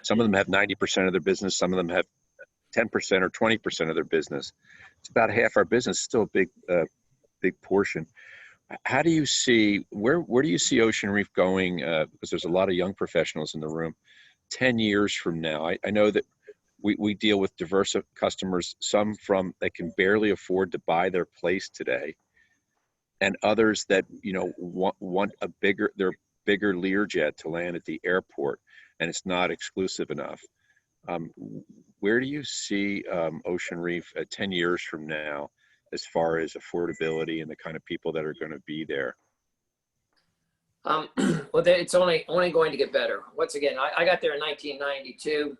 some of them have 90% of their business. Some of them have 10% or 20% of their business. It's about half our business, still a big portion. How do you see, where do you see Ocean Reef going? Because there's a lot of young professionals in the room. 10 years from now, I know that we deal with diverse customers, some that can barely afford to buy their place today, and others that, you know, want their bigger Learjet to land at the airport, and it's not exclusive enough. Where do you see Ocean Reef 10 years from now, as far as affordability and the kind of people that are going to be there? Well, it's only going to get better. Once again, I got there in 1992.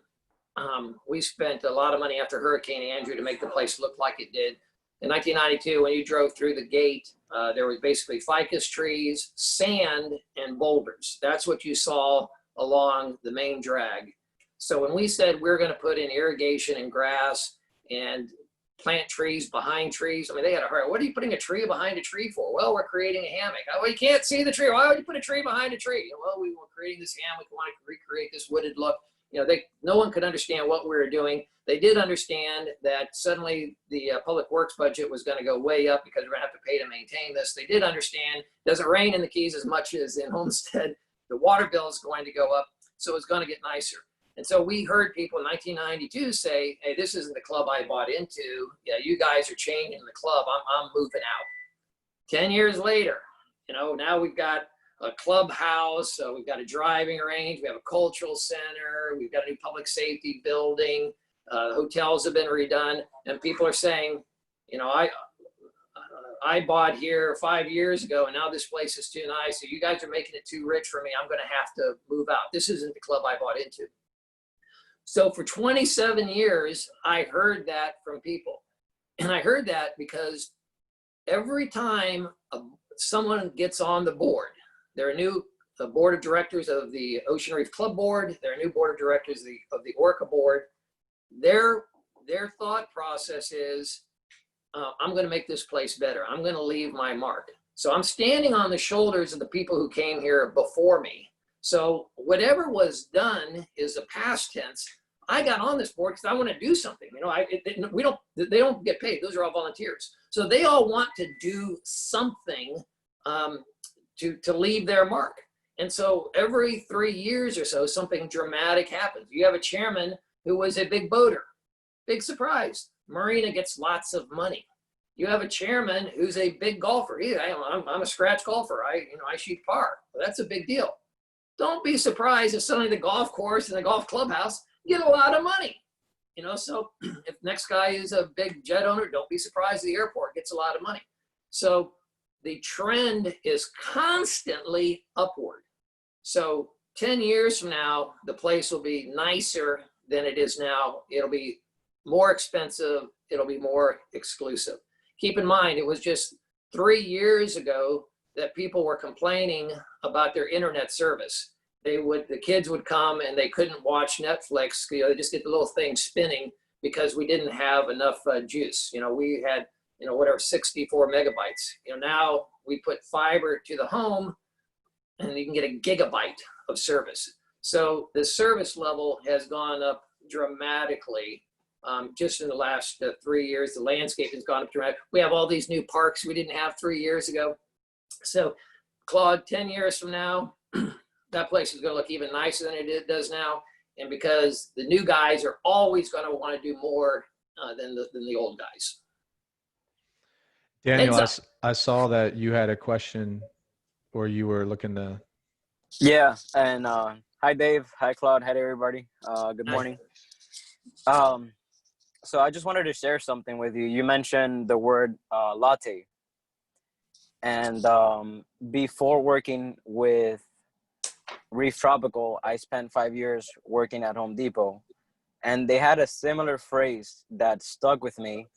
We spent a lot of money after Hurricane Andrew to make the place look like it did. In 1992, when you drove through the gate, there was basically ficus trees, sand, and boulders. That's what you saw along the main drag. So when we said we're going to put in irrigation and grass and plant trees behind trees, I mean, they had a hurry. What are you putting a tree behind a tree for? Well, we're creating a hammock. Oh, you can't see the tree. Why would you put a tree behind a tree? Well, we were creating this hammock. We want to recreate this wooded look. You know, no one could understand what we were doing. They did understand that suddenly the public works budget was going to go way up because we're going to have to pay to maintain this. They did understand it doesn't rain in the Keys as much as in Homestead. The water bill is going to go up, so it's going to get nicer. And so we heard people in 1992 say, hey, this isn't the club I bought into. Yeah, you guys are changing the club. I'm moving out. 10 years later, you know, now we've got a clubhouse, we've got a driving range, we have a cultural center, we've got a new public safety building, hotels have been redone, and people are saying, you know, I bought here 5 years ago, and now this place is too nice, so you guys are making it too rich for me. I'm going to have to move out. This isn't the club I bought into. So for 27 years, I heard that from people. And I heard that because every time someone gets on the board, they're a new board of directors of the Ocean Reef Club Board, they're a new board of directors of the Orca Board, their thought process is, I'm going to make this place better. I'm going to leave my mark. So I'm standing on the shoulders of the people who came here before me. So whatever was done is a past tense. I got on this board because I want to do something. You know, they don't get paid. Those are all volunteers. So they all want to do something to leave their mark. And so every 3 years or so, something dramatic happens. You have a chairman who was a big boater. Big surprise. Marina gets lots of money. You have a chairman who's a big golfer. I'm a scratch golfer. I shoot par. Well, that's a big deal. Don't be surprised if suddenly the golf course and the golf clubhouse get a lot of money. You know, so if next guy is a big jet owner, don't be surprised the airport gets a lot of money. So the trend is constantly upward. So 10 years from now, the place will be nicer than it is now. It'll be more expensive. It'll be more exclusive. Keep in mind, it was just 3 years ago that people were complaining about their internet service. The kids would come and they couldn't watch Netflix. You know, they just get the little thing spinning because we didn't have enough juice. You know, we had, 64 megabytes. You know, now we put fiber to the home and you can get a gigabyte of service. So the service level has gone up dramatically. Just in the last 3 years, the landscape has gone up dramatically. We have all these new parks we didn't have 3 years ago. So Claude, 10 years from now, that place is going to look even nicer than it does now. And because the new guys are always going to want to do more than the old guys. Daniel, I saw that you had a question or you were looking to. Yeah, and hi Dave, hi Claude, hi everybody. Good morning. So I just wanted to share something with you. You mentioned the word latte. And before working with Reef Tropical, I spent 5 years working at Home Depot. And they had a similar phrase that stuck with me.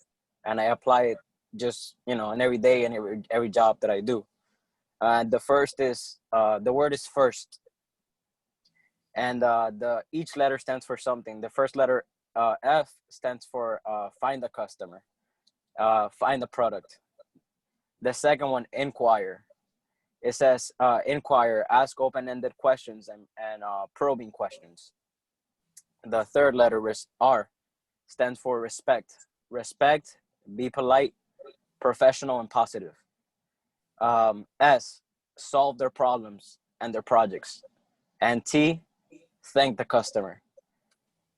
And I apply it just, in every day and every job that I do. The first is, the word is first. And each letter stands for something. The first letter, F, stands for find the customer, find the product. The second one, inquire. It says inquire, ask open-ended questions and probing questions. The third letter, R, stands for respect. Respect, be polite, professional, and positive. S, solve their problems and their projects. And T, thank the customer.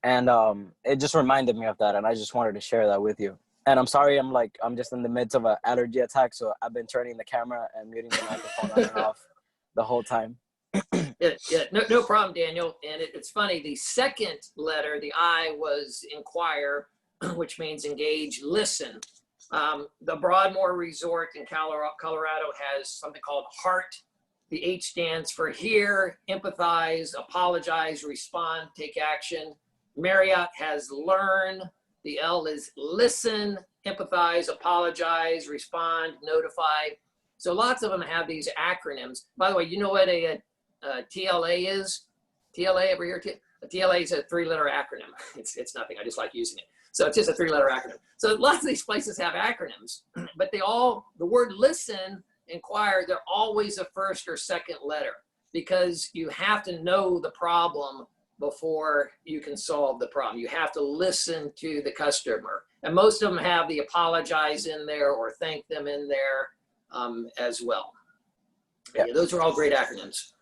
And it just reminded me of that, and I just wanted to share that with you. And I'm sorry, I'm just in the midst of an allergy attack, so I've been turning the camera and muting the microphone on and off the whole time. Yeah, no problem, Daniel. And it's funny, the second letter, the I, was inquire, which means engage, listen. The Broadmoor Resort in Colorado has something called HEART. The H stands for hear, empathize, apologize, respond, take action. Marriott has learn. The L is listen, empathize, apologize, respond, notify. So lots of them have these acronyms. By the way, you know what a TLA is? TLA ever hear? A TLA is a 3-letter acronym. It's nothing. I just like using it. So it's just a 3-letter acronym. So lots of these places have acronyms, but the word listen, inquire, they're always a first or second letter because you have to know the problem before you can solve the problem. You have to listen to the customer. And most of them have the apologize in there or thank them in there as well. Yeah, those are all great acronyms.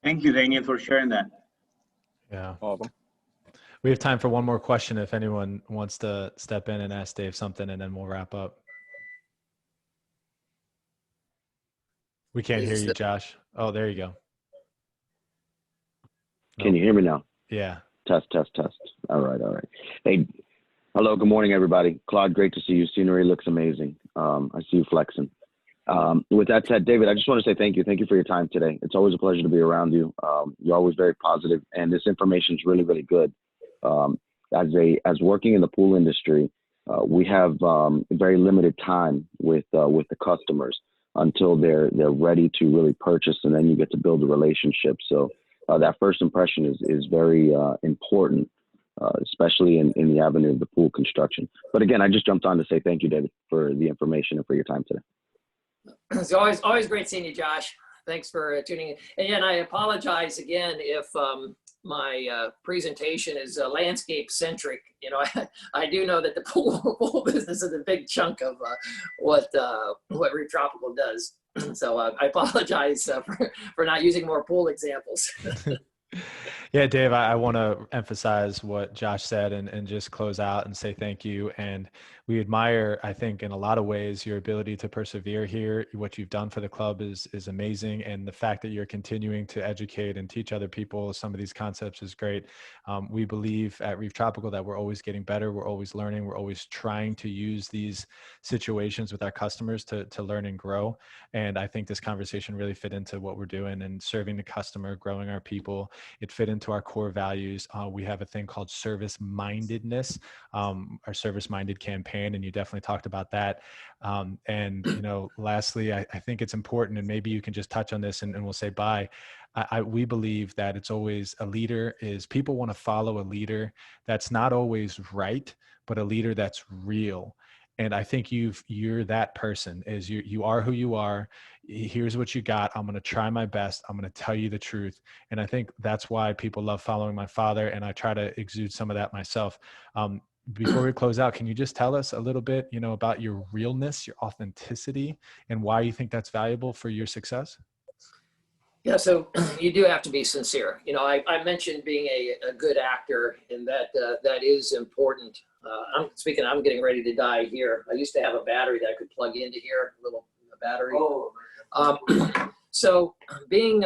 Thank you, Daniel, for sharing that. Yeah. Welcome. We have time for one more question if anyone wants to step in and ask Dave something, and then we'll wrap up. We can't hear you, Josh. Oh, there you go. Can you hear me now? Yeah. Test. All right. Hey, hello, good morning, everybody. Claude, great to see you. Scenery looks amazing. I see you flexing. With that said, David, I just want to say thank you. Thank you for your time today. It's always a pleasure to be around you. You're always very positive, and this information is really, really good. As working in the pool industry, we have very limited time with the customers until they're ready to really purchase, and then you get to build a relationship. So that first impression is very important, especially in the avenue of the pool construction. But again, I just jumped on to say thank you, David, for the information and for your time today. It's always great seeing you, Josh. Thanks for tuning in. And again, I apologize again if my presentation is landscape centric. You know, I do know that the pool business is a big chunk of what Reef Tropical does. So I apologize for not using more pool examples. Yeah, Dave, I want to emphasize what Josh said and just close out and say thank you. And we admire, I think, in a lot of ways, your ability to persevere here. What you've done for the club is amazing. And the fact that you're continuing to educate and teach other people some of these concepts is great. We believe at Reef Tropical that we're always getting better. We're always learning. We're always trying to use these situations with our customers to learn and grow. And I think this conversation really fit into what we're doing and serving the customer, growing our people. It fit into our core values. We have a thing called service mindedness, our service minded campaign. And you definitely talked about that. And, you know, lastly, I think it's important, and maybe you can just touch on this and we'll say bye. We believe that it's always a leader is people want to follow a leader that's not always right, but a leader that's real. And I think you're that person. Is you are who you are. Here's what you got. I'm going to try my best. I'm going to tell you the truth. And I think that's why people love following my father. And I try to exude some of that myself. Before we close out, can you just tell us a little bit, you know, about your realness, your authenticity, and why you think that's valuable for your success? Yeah, so you do have to be sincere. You know, I mentioned being a good actor, and that is important. I'm getting ready to die here. I used to have a battery that I could plug into here, a little battery. Oh. So being,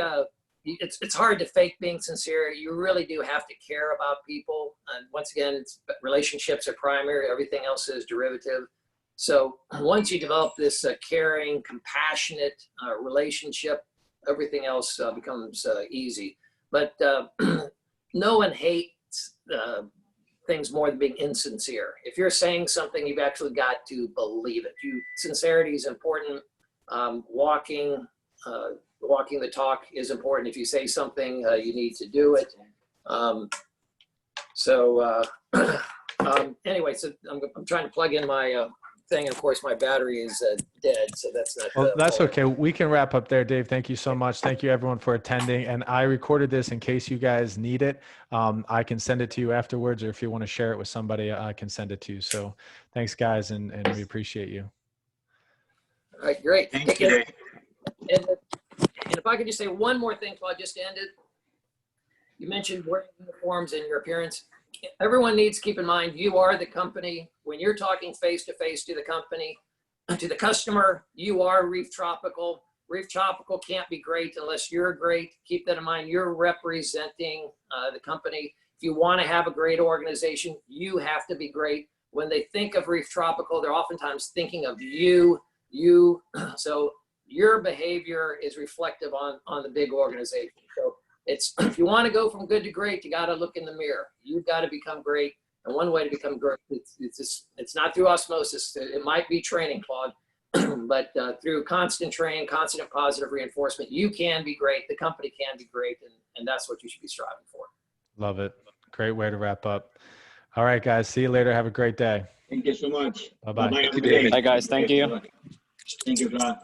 it's hard to fake being sincere. You really do have to care about people. And once again, relationships are primary. Everything else is derivative. So once you develop this caring, compassionate relationship, everything else becomes easy. But no one hates things more than being insincere. If you're saying something, you've actually got to believe it. Sincerity is important. Walking the talk is important. If you say something, you need to do it. Anyway, so I'm trying to plug in my thing. Of course, my battery is dead, so that's not. Well, that's okay. We can wrap up there, Dave. Thank you so much. Thank you, everyone, for attending. And I recorded this in case you guys need it. I can send it to you afterwards, or if you want to share it with somebody, I can send it to you. So thanks, guys, and we appreciate you. All right, great. Thank you, Dave. And if I could just say one more thing before I just ended. You mentioned wearing uniforms and your appearance. Everyone needs to keep in mind, you are the company. When you're talking face to face to the company, to the customer, you are Reef Tropical. Reef Tropical can't be great unless you're great. Keep that in mind. You're representing the company. If you want to have a great organization, you have to be great. When they think of Reef Tropical, they're oftentimes thinking of you. So your behavior is reflective on the big organization. So if you want to go from good to great, you got to look in the mirror. You've got to become great. And one way to become great, it's not through osmosis. It might be training, Claude, but through constant training, constant positive reinforcement, you can be great. The company can be great. And that's what you should be striving for. Love it. Great way to wrap up. All right, guys. See you later. Have a great day. Thank you so much. Bye-bye. Bye-bye. Thank you, David. Hi, guys. Thank you. Thank you, Claude.